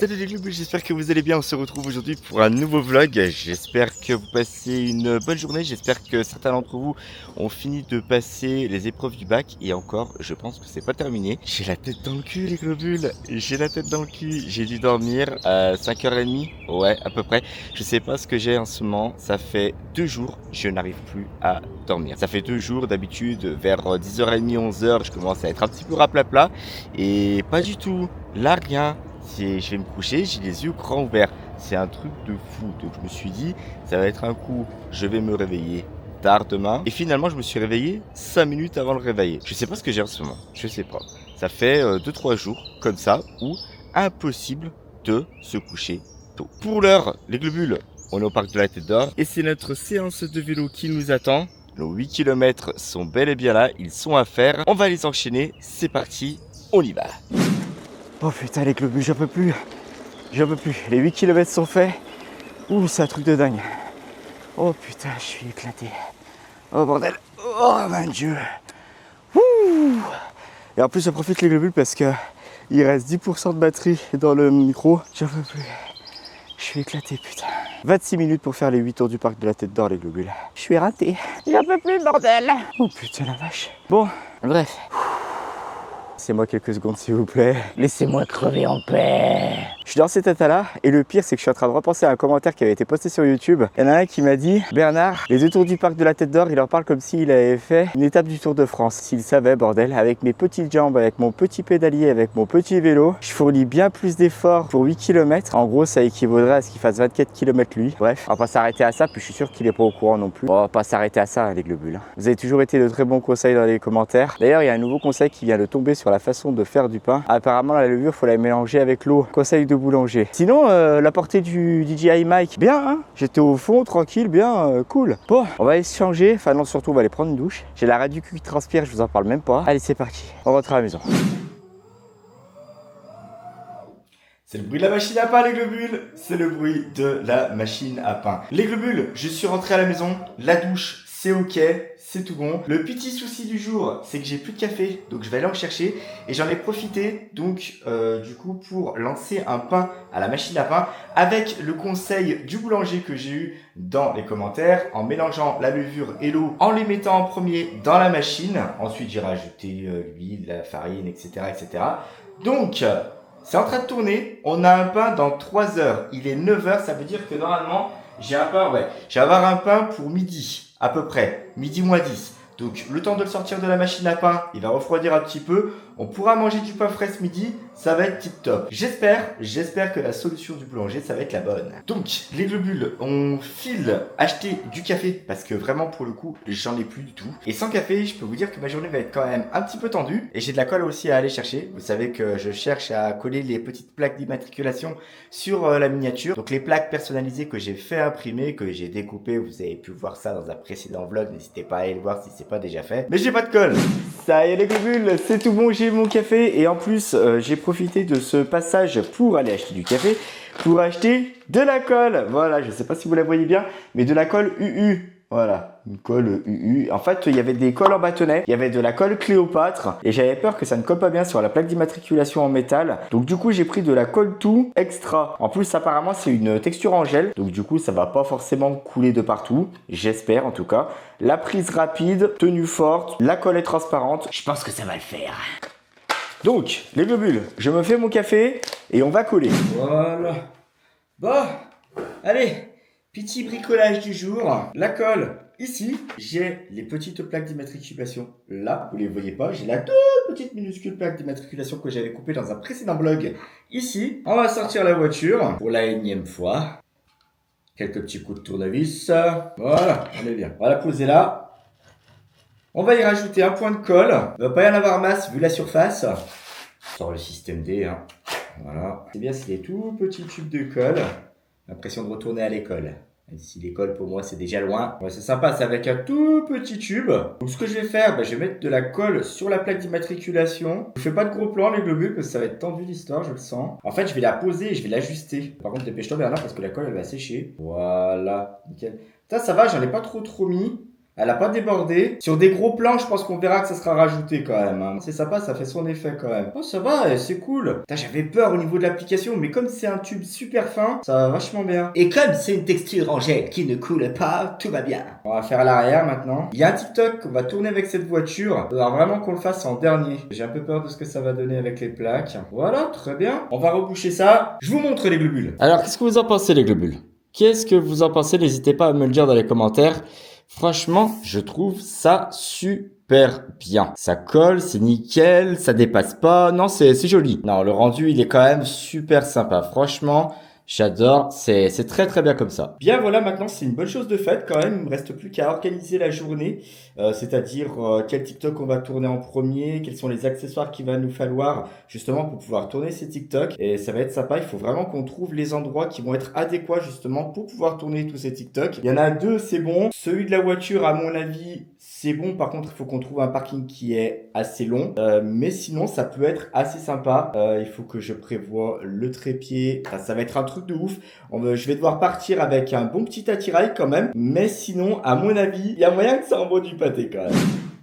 Salut les loups, j'espère que vous allez bien, on se retrouve aujourd'hui pour un nouveau vlog. J'espère que vous passez une bonne journée, j'espère que certains d'entre vous ont fini de passer les épreuves du bac. Et encore, je pense que c'est pas terminé. J'ai la tête dans le cul les globules, j'ai la tête dans le cul. J'ai dû dormir à 5h30, ouais à peu près. Je sais pas ce que j'ai en ce moment, ça fait 2 jours, je n'arrive plus à dormir. Ça fait 2 jours, d'habitude vers 10h30, 11h, je commence à être un petit peu raplapla. Et pas du tout, là rien. Je vais me coucher, j'ai les yeux grands ouverts. C'est un truc de fou. Donc je me suis dit, ça va être un coup, je vais me réveiller tard demain. Et finalement, je me suis réveillé 5 minutes avant le réveil. Je sais pas ce que j'ai en ce moment, je sais pas. Ça fait 2-3 jours comme ça où impossible de se coucher tôt. Pour l'heure, les globules, on est au parc de la Tête d'Or et c'est notre séance de vélo qui nous attend. Nos 8 km sont bel et bien là, ils sont à faire. On va les enchaîner, c'est parti, on y va. Oh putain les globules, j'en peux plus. J'en peux plus. Les 8 km sont faits. Ouh, c'est un truc de dingue. Oh putain, je suis éclaté. Oh bordel. Oh mon dieu. Ouh. Et en plus, je profite les globules parce que il reste 10% de batterie dans le micro. J'en peux plus. Je suis éclaté, putain. 26 minutes pour faire les 8 tours du parc de la Tête d'Or, les globules. Je suis raté. J'en peux plus, bordel. Oh putain, la vache. Bon, bref. Laissez-moi quelques secondes s'il vous plaît. Laissez-moi crever en paix. Je suis dans cet état-là et le pire c'est que je suis en train de repenser à un commentaire qui avait été posté sur YouTube. Il y en a un qui m'a dit « Bernard, les 2 tours du parc de la Tête d'Or, il en parle comme s'il avait fait une étape du Tour de France. S'il savait, bordel, avec mes petites jambes, avec mon petit pédalier, avec mon petit vélo, je fournis bien plus d'efforts pour 8 km. En gros, ça équivaudrait à ce qu'il fasse 24 km lui. Bref, on va pas s'arrêter à ça, puis je suis sûr qu'il est pas au courant non plus. On va pas s'arrêter à ça, les globules. Vous avez toujours été de très bons conseils dans les commentaires. D'ailleurs, il y a un nouveau conseil qui vient de tomber sur la façon de faire du pain. Apparemment, la levure, faut la mélanger avec l'eau. Conseil de boulanger. Sinon, la portée du DJI Mic, bien, hein. J'étais au fond, tranquille, bien, cool. Bon, on va aller se changer. Enfin, non, surtout, on va aller prendre une douche. J'ai la rade du cul qui transpire, je vous en parle même pas. Allez, c'est parti. On rentre à la maison. C'est le bruit de la machine à pain, les globules. C'est le bruit de la machine à pain. Les globules, je suis rentré à la maison. La douche, c'est ok, c'est tout bon. Le petit souci du jour, c'est que j'ai plus de café, donc je vais aller en chercher. Et j'en ai profité, donc, du coup, pour lancer un pain à la machine à pain avec le conseil du boulanger que j'ai eu dans les commentaires, en mélangeant la levure et l'eau, en les mettant en premier dans la machine. Ensuite, j'ai rajouté l'huile, la farine, etc., etc. Donc, c'est en train de tourner. On a un pain dans 3 heures. Il est 9h, ça veut dire que normalement, j'ai un pain, ouais. Je vais avoir un pain pour midi. À peu près, midi moins 10. Donc le temps de le sortir de la machine à pain, il va refroidir un petit peu. On pourra manger du pain frais ce midi, ça va être tip top. J'espère que la solution du boulanger, ça va être la bonne. Donc les globules, on file acheter du café parce que vraiment pour le coup, j'en ai plus du tout. Et sans café, je peux vous dire que ma journée va être quand même un petit peu tendue. Et j'ai de la colle aussi à aller chercher. Vous savez que je cherche à coller les petites plaques d'immatriculation sur la miniature. Donc les plaques personnalisées que j'ai fait imprimer, que j'ai découpées, vous avez pu voir ça dans un précédent vlog. N'hésitez pas à aller le voir si c'est pas déjà fait. Mais j'ai pas de colle. Ça y est les globules, c'est tout bon, j'ai mon café. Et en plus, j'ai profité de ce passage pour aller acheter du café, pour acheter de la colle. Voilà, je sais pas si vous la voyez bien, mais de la colle UU. Voilà, une colle UU. En fait, il y avait des colles en bâtonnet, il y avait de la colle Cléopâtre et j'avais peur que ça ne colle pas bien sur la plaque d'immatriculation en métal. Donc du coup, j'ai pris de la colle tout extra. En plus, apparemment, c'est une texture en gel. Donc du coup, ça va pas forcément couler de partout. J'espère en tout cas. La prise rapide, tenue forte, la colle est transparente. Je pense que ça va le faire. Donc, les globules, je me fais mon café et on va coller. Voilà. Bon, allez. Petit bricolage du jour, la colle ici, j'ai les petites plaques d'immatriculation là, vous les voyez pas, j'ai la toute petite minuscule plaque d'immatriculation que j'avais coupée dans un précédent vlog ici. On va sortir la voiture pour la énième fois. Quelques petits coups de tournevis, voilà, on est bien. On va la poser là. On va y rajouter un point de colle, il va pas y en avoir masse vu la surface. Sur le système D, hein. Voilà. C'est bien, c'est des tout petits tubes de colle. L'impression de retourner à l'école. Même si l'école pour moi c'est déjà loin. Ouais, c'est sympa, c'est avec un tout petit tube. Donc ce que je vais faire, je vais mettre de la colle sur la plaque d'immatriculation. Je fais pas de gros plan les globules parce que ça va être tendu l'histoire, je le sens. En fait je vais la poser et je vais l'ajuster. Par contre dépêche-toi Bernard parce que la colle elle va sécher. Voilà, nickel. Ça va, j'en ai pas trop mis. Elle a pas débordé. Sur des gros plans, je pense qu'on verra que ça sera rajouté quand même. Hein. C'est sympa, ça fait son effet quand même. Oh, ça va, c'est cool. Putain, j'avais peur au niveau de l'application, mais comme c'est un tube super fin, ça va vachement bien. Et comme c'est une texture en gel qui ne coule pas, tout va bien. On va faire à l'arrière maintenant. Il y a un TikTok qu'on va tourner avec cette voiture. Il faudra vraiment qu'on le fasse en dernier. J'ai un peu peur de ce que ça va donner avec les plaques. Voilà, très bien. On va reboucher ça. Je vous montre les globules. Alors, qu'est-ce que vous en pensez, les globules? Qu'est-ce que vous en pensez? N'hésitez pas à me le dire dans les commentaires. Franchement, je trouve ça super bien. Ça colle, c'est nickel, ça dépasse pas. Non, c'est joli. Non, le rendu, il est quand même super sympa. Franchement, j'adore. C'est très très bien comme ça. Bien, voilà, maintenant, c'est une bonne chose de faite quand même. Il me reste plus qu'à organiser la journée. C'est-à-dire quel TikTok on va tourner en premier, quels sont les accessoires qu'il va nous falloir justement pour pouvoir tourner ces TikTok. Et ça va être sympa. Il faut vraiment qu'on trouve les endroits qui vont être adéquats justement pour pouvoir tourner tous ces TikTok. Il y en a deux, c'est bon. Celui de la voiture, à mon avis, c'est bon. Par contre, il faut qu'on trouve un parking qui est assez long. Mais sinon, ça peut être assez sympa. Il faut que je prévoie le trépied. Enfin, ça va être un truc de ouf. Je vais devoir partir avec un bon petit attirail quand même. Mais sinon, à mon avis, il y a moyen que ça envoie du pâté quand même.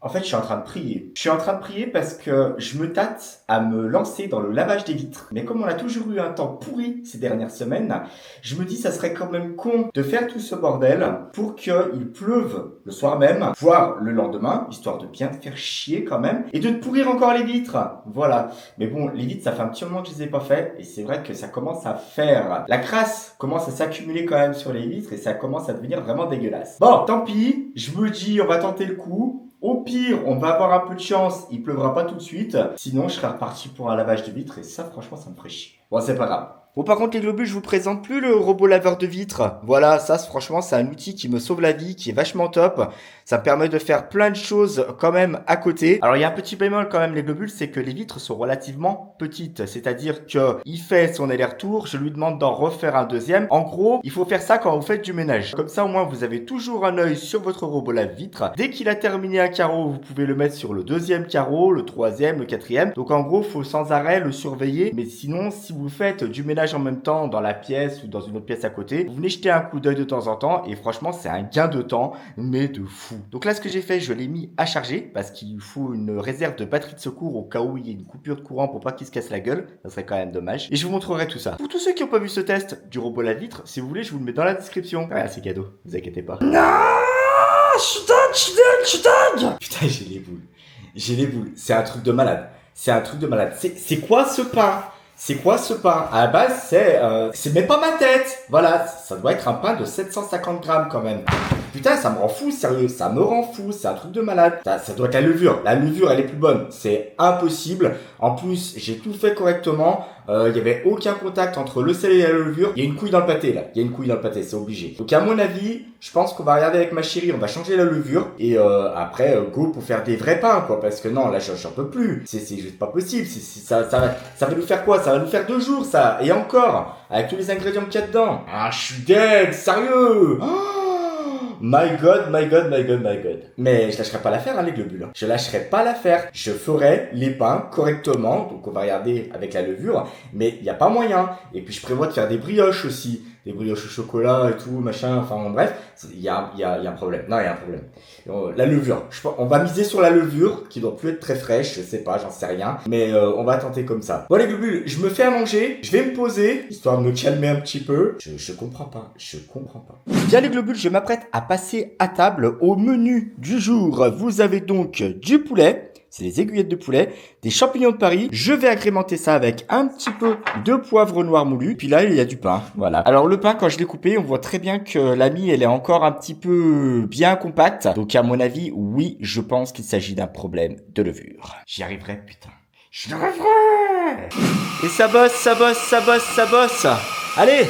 En fait, je suis en train de prier. Je suis en train de prier parce que je me tâte à me lancer dans le lavage des vitres. Mais comme on a toujours eu un temps pourri ces dernières semaines, je me dis ça serait quand même con de faire tout ce bordel pour qu'il pleuve le soir même, voire le lendemain, histoire de bien te faire chier quand même, et de te pourrir encore les vitres. Voilà. Mais bon, les vitres, ça fait un petit moment que je les ai pas fait, et c'est vrai que ça commence à faire. La crasse commence à s'accumuler quand même sur les vitres, et ça commence à devenir vraiment dégueulasse. Bon, tant pis, je me dis on va tenter le coup. Au pire, on va avoir un peu de chance, il pleuvra pas tout de suite. Sinon, je serai reparti pour un lavage de vitres et ça, franchement, ça me ferait chier. Bon, c'est pas grave. Bon, par contre, les globules, je vous présente plus le robot laveur de vitres. Voilà, ça, franchement, c'est un outil qui me sauve la vie, qui est vachement top. Ça me permet de faire plein de choses quand même à côté. Alors, il y a un petit bémol quand même, les globules, c'est que les vitres sont relativement petites. C'est-à-dire que il fait son aller-retour, je lui demande d'en refaire un deuxième. En gros, il faut faire ça quand vous faites du ménage. Comme ça, au moins, vous avez toujours un œil sur votre robot lave-vitre. Dès qu'il a terminé un carreau, vous pouvez le mettre sur le deuxième carreau, le troisième, le quatrième. Donc, en gros, faut sans arrêt le surveiller. Mais sinon, si vous faites du ménage en même temps dans la pièce ou dans une autre pièce à côté, vous venez jeter un coup d'œil de temps en temps et franchement c'est un gain de temps mais de fou. Donc là ce que j'ai fait, je l'ai mis à charger parce qu'il faut une réserve de batterie de secours au cas où il y ait une coupure de courant pour pas qu'il se casse la gueule, ça serait quand même dommage. Et je vous montrerai tout ça. Pour tous ceux qui n'ont pas vu ce test du robot lave-vitre, si vous voulez je vous le mets dans la description. Ah c'est cadeau, vous inquiétez pas. Non, je suis dingue. Putain j'ai les boules, c'est un truc de malade. C'est quoi ce pain? C'est quoi ce pain? À la base, c'est même pas ma tête. Voilà, ça doit être un pain de 750 grammes quand même. Putain, ça me rend fou, sérieux, ça me rend fou, c'est un truc de malade. Ça doit être la levure. La levure, elle est plus bonne. C'est impossible. En plus, j'ai tout fait correctement. Il y avait aucun contact entre le sel et la levure. Il y a une couille dans le pâté, là. Il y a une couille dans le pâté, c'est obligé. Donc, à mon avis, je pense qu'on va regarder avec ma chérie, on va changer la levure. Et après, go pour faire des vrais pains, quoi. Parce que non, là, j'en peux plus. C'est juste pas possible. Ça va nous faire quoi? Ça va nous faire 2 jours, ça. Et encore, avec tous les ingrédients qu'il y a dedans. Ah, je suis dead, sérieux. My God. Mais je lâcherai pas l'affaire, hein, les globules. Je lâcherai pas l'affaire. Je ferai les pains correctement. Donc, on va regarder avec la levure. Mais il n'y a pas moyen. Et puis, je prévois de faire des brioches aussi. Des brioches au chocolat et tout, machin. Enfin, bon, bref. Il y a un problème. Non, il y a un problème. La levure. On va miser sur la levure, qui doit plus être très fraîche. Je sais pas, j'en sais rien. Mais on va tenter comme ça. Bon, les globules, je me fais à manger. Je vais me poser, histoire de me calmer un petit peu. Je comprends pas. Bien, les globules, je m'apprête à passer à table. Au menu du jour, vous avez donc du poulet. C'est les aiguillettes de poulet, des champignons de Paris. Je vais agrémenter ça avec un petit peu de poivre noir moulu. Puis là, il y a du pain. Voilà. Alors le pain, quand je l'ai coupé, on voit très bien que la mie, elle est encore un petit peu bien compacte. Donc à mon avis, oui, je pense qu'il s'agit d'un problème de levure. J'y arriverai, putain. J'y arriverai. Et ça bosse. Allez,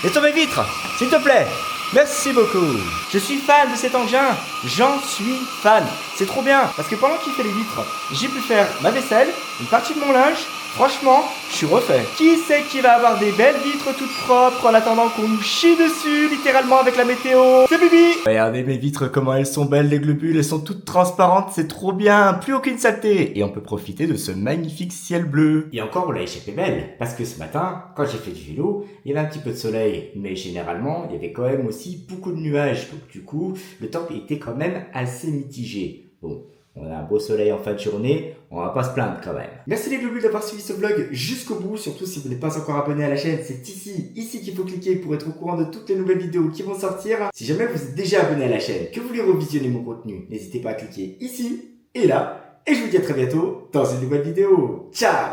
nettoie mes vitres, s'il te plaît. Merci beaucoup. Je suis fan de cet engin. J'en suis fan. C'est trop bien. Parce que pendant qu'il fait les vitres, j'ai pu faire ma vaisselle, une partie de mon linge Franchement, je suis refait. Qui c'est qui va avoir des belles vitres toutes propres en attendant qu'on nous chie dessus, littéralement avec la météo? C'est Bibi! Regardez mes vitres, comment elles sont belles, les globules, elles sont toutes transparentes, c'est trop bien, plus aucune saleté. Et on peut profiter de ce magnifique ciel bleu. Et encore, on l'a échappé belle, parce que ce matin, quand j'ai fait du vélo, il y avait un petit peu de soleil, mais généralement, il y avait quand même aussi beaucoup de nuages, donc du coup, le temps était quand même assez mitigé. Bon, on a un beau soleil en fin de journée, on va pas se plaindre quand même. Merci les globules d'avoir suivi ce vlog jusqu'au bout, surtout si vous n'êtes pas encore abonné à la chaîne, c'est ici qu'il faut cliquer pour être au courant de toutes les nouvelles vidéos qui vont sortir. Si jamais vous êtes déjà abonné à la chaîne, que vous voulez revisionner mon contenu, n'hésitez pas à cliquer ici et là, et je vous dis à très bientôt dans une nouvelle vidéo. Ciao!